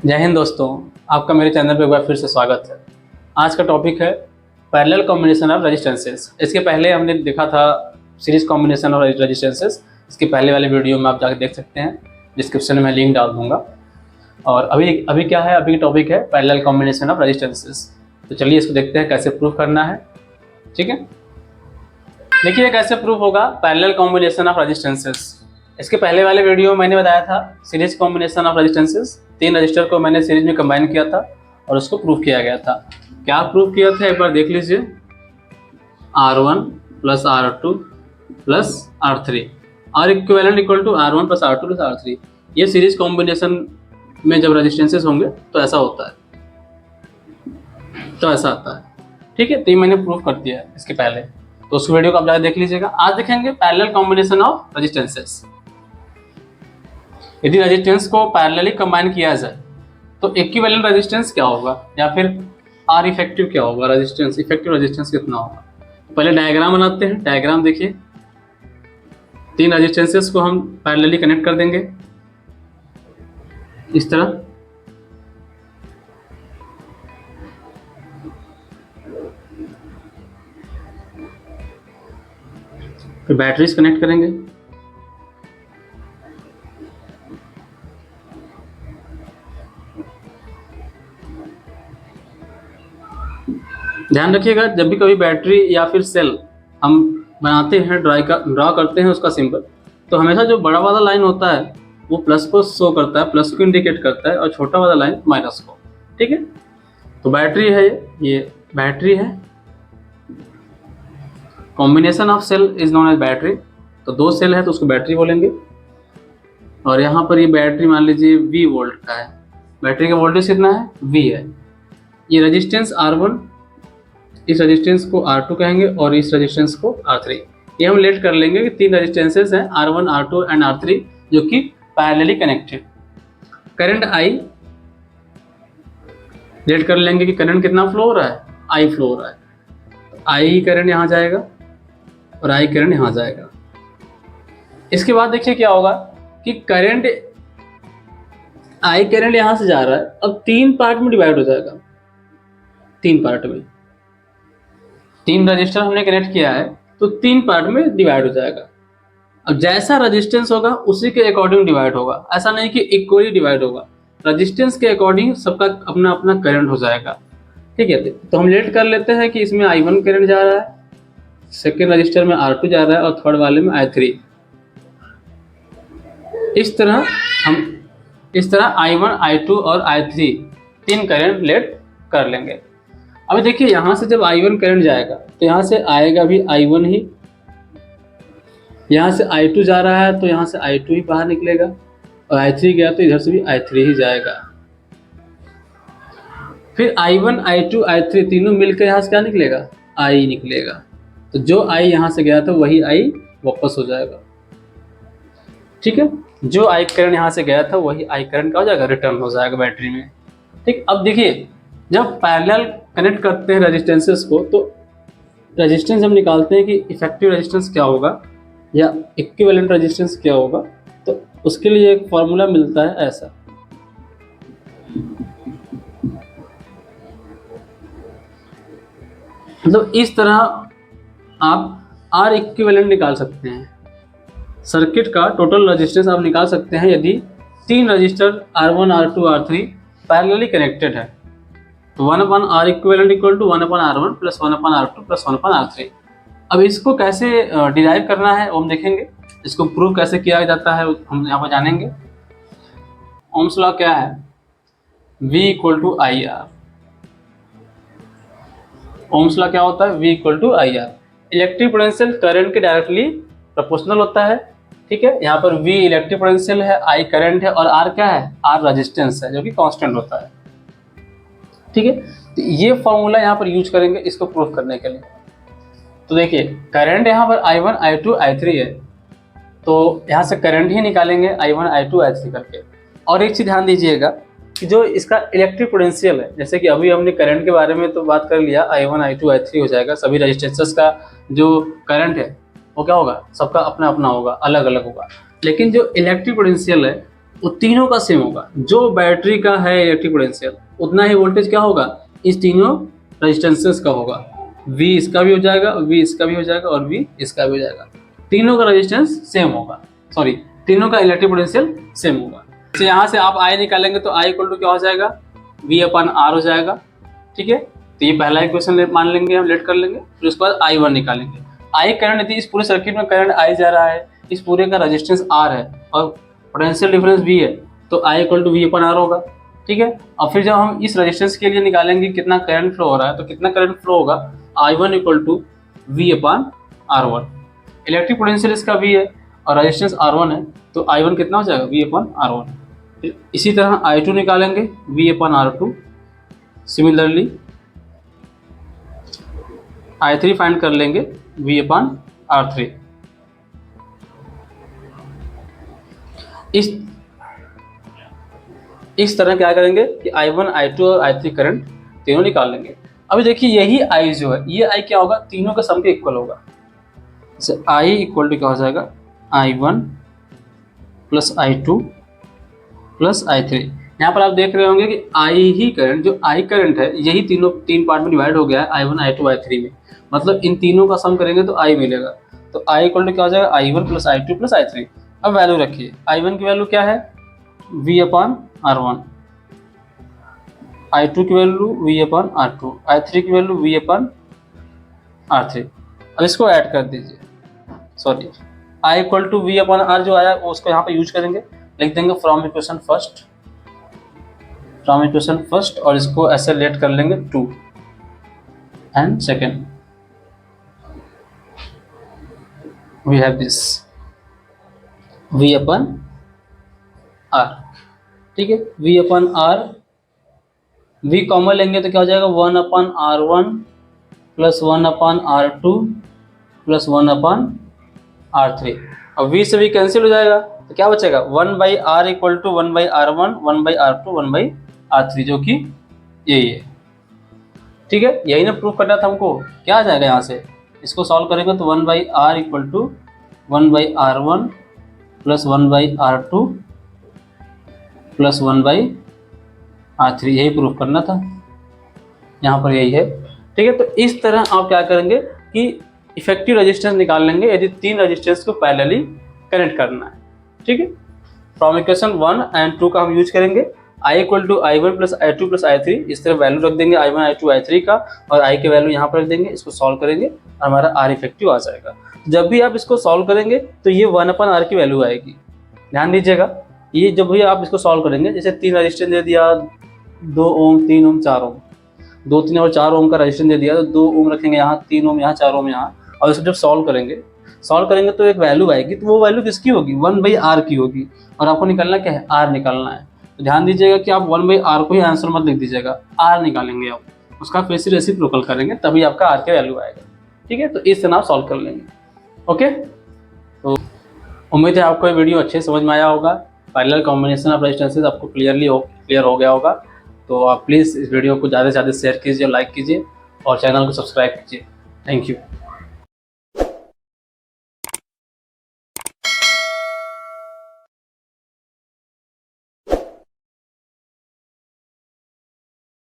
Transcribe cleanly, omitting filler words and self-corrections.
जय हिंद दोस्तों, आपका मेरे चैनल पर एक बार फिर से स्वागत है। आज का टॉपिक है पैरेलल कॉम्बिनेशन ऑफ रेजिस्टेंसेस। इसके पहले हमने देखा था सीरीज कॉम्बिनेशन ऑफ रेजिस्टेंसेस। इसके पहले वाले वीडियो में आप जाकर देख सकते हैं, डिस्क्रिप्शन में लिंक डाल दूंगा। और अभी क्या है, अभी टॉपिक है पैरेलल कॉम्बिनेशन ऑफ रेजिस्टेंसेस। तो चलिए इसको देखते हैं कैसे प्रूफ करना है। ठीक है, देखिए कैसे प्रूफ होगा पैरेलल कॉम्बिनेशन ऑफ रेजिस्टेंसेस। इसके पहले वाले वीडियो में मैंने बताया था series combination of resistances. 3 register को मैंने सीरीज में कंबाइन किया था और उसको प्रूफ किया गया था। क्या प्रूफ किया था एक बार देख लीजिए। R1 plus R2 plus R3 R equivalent equal to R1 plus R2 plus R3। ये सीरीज कॉम्बिनेशन में जब रेजिस्टेंसेस होंगे तो ऐसा होता है, तो ऐसा आता है। ठीक है, तो ये मैंने प्रूफ कर दिया है इसके पहले, तो उस वीडियो को आप जाकर देख लीजिएगा। आज देखेंगे पैरेलल कॉम्बिनेशन ऑफ रेजिस्टेंसेस। यदि रेजिस्टेंस को पैरेलली कंबाइन किया जाए तो इक्विवेलेंट रेजिस्टेंस क्या होगा, या फिर आर इफेक्टिव क्या होगा, रेजिस्टेंस इफेक्टिव रेजिस्टेंस कितना होगा। पहले डायग्राम बनाते हैं। डायग्राम देखिए, 3 रेजिस्टेंसेस को हम पैरेलली कनेक्ट कर देंगे इस तरह। फिर बैटरीज कनेक्ट करेंगे। ध्यान रखिएगा, जब भी कभी बैटरी या फिर सेल हम बनाते हैं, ड्रा करते हैं उसका सिंबल, तो हमेशा जो बड़ा वाला लाइन होता है वो प्लस को शो करता है, प्लस को इंडिकेट करता है, और छोटा वाला लाइन माइनस को। ठीक है, तो बैटरी है, ये बैटरी है। Combination of cell is known as battery. तो 2 सेल है तो उसको बैटरी बोलेंगे। और यहाँ पर ये बैटरी मान लीजिए V वोल्ट का है। बैटरी का वोल्टेज कितना है, V है। ये रेजिस्टेंस R1, इस रेजिस्टेंस को R2 कहेंगे और इस रेजिस्टेंस को R3। ये हम लेट कर लेंगे कि 3 रेजिस्टेंसेस हैं R1, R2 एंड R3 जो कि parallelly connected. Current I let कर लेंगे कि करंट कितना फ्लो हो रहा है, I फ्लो हो रहा है। I करंट यहाँ जाएगा और I करंट यहाँ जाएगा। इसके बाद देखिए क्या होगा कि करंट I करंट यहाँ से जा रहा है, अब 3 पार्ट में डिवाइड हो जाएगा। 3 पार्ट में, 3 रजिस्टर हमने कनेक्ट किया है तो 3 पार्ट में डिवाइड हो जाएगा। अब जैसा रेजिस्टेंस होगा उसी के अकॉर्डिंग डिवाइड होगा। ऐसा नहीं कि इक्वली डिवाइड होगा, रेजिस्टेंस के अकॉर्डिंग सबका अपना अपना करंट हो जाएगा। ठीक है, तो हम लेट कर लेते हैं कि इसमें I1 करंट जा रहा है, सेकेंड रजिस्टर में R2 जा रहा है और थर्ड वाले में I3। इस तरह I1, I2 और I3 3 करंट लेट कर लेंगे। अभी देखिए यहाँ से जब I1 करंट जाएगा तो यहाँ से आएगा भी I1 ही, यहाँ से I2 जा रहा है तो यहाँ से I2 ही बाहर निकलेगा, और I3 गया तो इधर से भी I3 ही जाएगा। फिर I1, I2, I3 तीनों मिलकर यहाँ से क्या निकलेगा, I निकलेगा। तो जो I यहाँ से गया था वही I वापस हो जाएगा। ठीक है, जो I करंट यहाँ से गया था वही I करंट का हो जाएगा, रिटर्न हो जाएगा बैटरी में। ठीक, अब देखिए जब पैरेलल कनेक्ट करते हैं रेजिस्टेंसेस को तो रेजिस्टेंस हम निकालते हैं कि इफेक्टिव रेजिस्टेंस क्या होगा या इक्विवेलेंट रेजिस्टेंस क्या होगा। तो उसके लिए एक फॉर्मूला मिलता है ऐसा, मतलब इस तरह आप R इक्विवेलेंट निकाल सकते हैं। सर्किट का टोटल रेजिस्टेंस आप निकाल सकते हैं यदि 3 register R1, R2, R3 parallelly connected है। तो 1/R equivalent equal to 1/R1 plus 1/R2 plus 1/R3। अब इसको कैसे डिराइव करना है वो हम देखेंगे। इसको प्रूव कैसे किया जाता है हम यहाँ पर जानेंगे। ओम्स लॉ क्या है, V equal to IR। Ohm's law क्या होता है, V equal to IR। Electric potential current के डायरेक्टली प्रोपोर्शनल होता है। ठीक है, यहाँ पर V इलेक्ट्रिक पोटेंशियल है, I करंट है और R क्या है, R रेजिस्टेंस है जो कि कांस्टेंट होता है। ठीक है, तो ये फॉर्मूला यहाँ पर यूज करेंगे इसको प्रूफ करने के लिए। तो देखिए करंट यहाँ पर I1, I2, I3 है, तो यहाँ से करंट ही निकालेंगे I1, I2, I3 करके। और एक चीज़ ध्यान दीजिएगा कि जो इसका इलेक्ट्रिक पोटेंशियल है, जैसे कि अभी हमने करंट के बारे में तो बात कर लिया, I1, I2, I3 हो जाएगा। सभी रेजिस्टेंसेस का जो करंट है वो क्या होगा, सबका अपना अपना होगा, अलग अलग होगा। लेकिन जो इलेक्ट्रिक पोटेंशियल है वो तीनों का सेम होगा। जो बैटरी का है इलेक्ट्रिक पोटेंशियल उतना ही वोल्टेज क्या होगा इस तीनों रेजिस्टेंसेस का होगा। V इसका भी हो जाएगा, V इसका भी हो जाएगा और V इसका भी हो जाएगा। तीनों का रेजिस्टेंस सेम होगा, सॉरी तीनों का इलेक्ट्रिक पोटेंशियल सेम होगा। तो यहाँ से आप I निकालेंगे तो I इक्वल टू क्या हो जाएगा V अपन R हो जाएगा। ठीक है, तो ये पहला इक्वेशन मान लेंगे, हम लेट कर लेंगे। फिर उसके बाद I1 निकालेंगे। I करंट यदि इस पूरे सर्किट में करंट I जा रहा है, इस पूरे का रेजिस्टेंस R है और पोटेंशियल डिफरेंस V है, तो I equal to V upon R होगा। ठीक है, और फिर जब हम इस रेजिस्टेंस के लिए निकालेंगे कितना करंट फ्लो हो रहा है, तो कितना करंट फ्लो होगा I1 equal to V upon R1। Electric potential इसका V है और रेजिस्टेंस R1 है, तो I1 कितना हो जाएगा V अपन R1। फिर इसी तरह I2 निकालेंगे V अपन R2। सिमिलरली I3 फाइंड कर लेंगे V अपन R3। इस तरह क्या करेंगे कि I1, I2 और I3 करंट तीनों निकाल लेंगे। अभी देखिए यही I जो है, ये I क्या होगा, तीनों का सम के इक्वल होगा। जैसे I इक्वल टू क्या हो जाएगा I1 plus I2 plus I3। यहाँ पर आप देख रहे होंगे कि I ही करंट, जो I करंट है यही तीन पार्ट में डिवाइड हो गया है I1, I2, I3 में। मतलब इन तीनों का सम करेंगे तो I मिलेगा। तो I इक्वल टू क्या हो जाएगा I1 plus I2 plus I3। अब वैल्यू रखिए, I1 की वैल्यू क्या है V अपन R1, I2 की वैल्यू V अपन R2, I3 की वैल्यू V अपन R3। अब इसको ऐड कर दीजिए, sorry I equal to V upon R जो आया वो उसको यहाँ पे यूज करेंगे, लिख देंगे फ्रॉम इक्वेशन फर्स्ट और इसको ऐसे लेट कर लेंगे 2 and second. We have this V upon R। ठीक है, V upon R, V common लेंगे तो क्या हो जाएगा 1 अपन R1 प्लस 1 अपन R2 प्लस 1 अपन R3। अब V से V कैंसिल हो जाएगा तो क्या बचेगा 1 by R equal to 1 by R1, 1 by R2, 1 by R3, जो कि यही है। ठीक है, यही ना प्रूफ करना था हमको। क्या आ जाएगा यहाँ से, इसको सॉल्व करेंगे तो 1 by R equal to 1 by R1 plus 1 by R2 plus 1 by R3, यही प्रूफ करना था, यहाँ पर यही है। ठीक है, तो इस तरह आप क्या करेंगे कि इफेक्टिव रेजिस्टेंस निकाल लेंगे यदि तीन रेजिस्टेंस को पैरेलली कनेक्ट करना है। ठीक है, फ्रॉम इक्वेशन 1 एंड 2 का हम यूज करेंगे I equal to I1 plus I2 plus I3। इस तरह वैल्यू रख देंगे I1, I2, I3 का, और I के वैल्यू यहाँ पर रख देंगे। इसको सॉल्व करेंगे और हमारा R इफेक्टिव आ जाएगा। जब भी आप इसको सॉल्व करेंगे तो ये 1 अपन R की वैल्यू आएगी। ध्यान दीजिएगा, ये जब भी आप इसको सॉल्व करेंगे, जैसे तीन रजिस्टेंस दे दिया 2 ओम, 3 ओम, 4 ओम, 2, 3 और 4 ओम का रजिस्टेंस दे दिया तो 2 ओम रखेंगे यहाँ, 3 ओम यहाँ, 4 ओम यहाँ, और इसको जब सॉल्व करेंगे तो एक वैल्यू आएगी। तो वो वैल्यू किसकी होगी 1 बाई R की होगी, और आपको निकालना क्या है R निकालना है। तो ध्यान दीजिएगा कि आप 1 बाई R को ही आंसर मत लिख दीजिएगा, R निकालेंगे आप, उसका फिर से रेसिप्रोकल करेंगे तभी आपका R का वैल्यू आएगा। ठीक है, तो इस तरह आप सॉल्व कर लेंगे। ओके, तो उम्मीद है आपको ये वीडियो अच्छे समझ में आया होगा। पैरेलल कॉम्बिनेशन ऑफ रेजिस्टेंसेस आपको क्लियर हो गया होगा। तो आप प्लीज़ इस वीडियो को ज़्यादा से ज़्यादा शेयर कीजिए, लाइक कीजिए और चैनल को सब्सक्राइब कीजिए। Thank you.